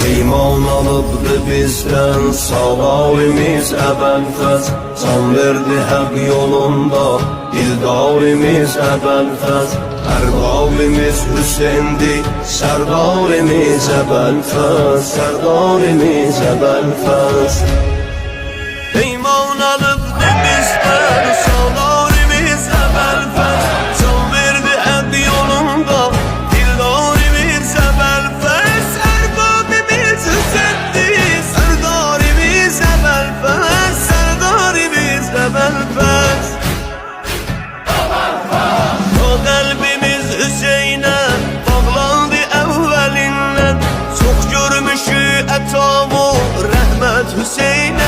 İman alıbdı bizden salavimiz əbəlfəz. Can verdi həq yolunda dildarimiz əbəlfəz. Hər qavlimiz Hüseyindir, sərdarimiz əbəlfəz. Sərdarimiz əbəlfəz. İman alıbdı bizden salavimiz əbəlfəz. Can verdi həq yolunda dildarimiz əbəlfəz. Hər qavlimiz Hüseyindir, sərdarimiz əbəlfəz. Sərdarimiz əbəlfəz. O qəlbimiz Hüseynə bağlandı əvvəlindən. Çox görmüşü ətamı rəhmət Hüseyn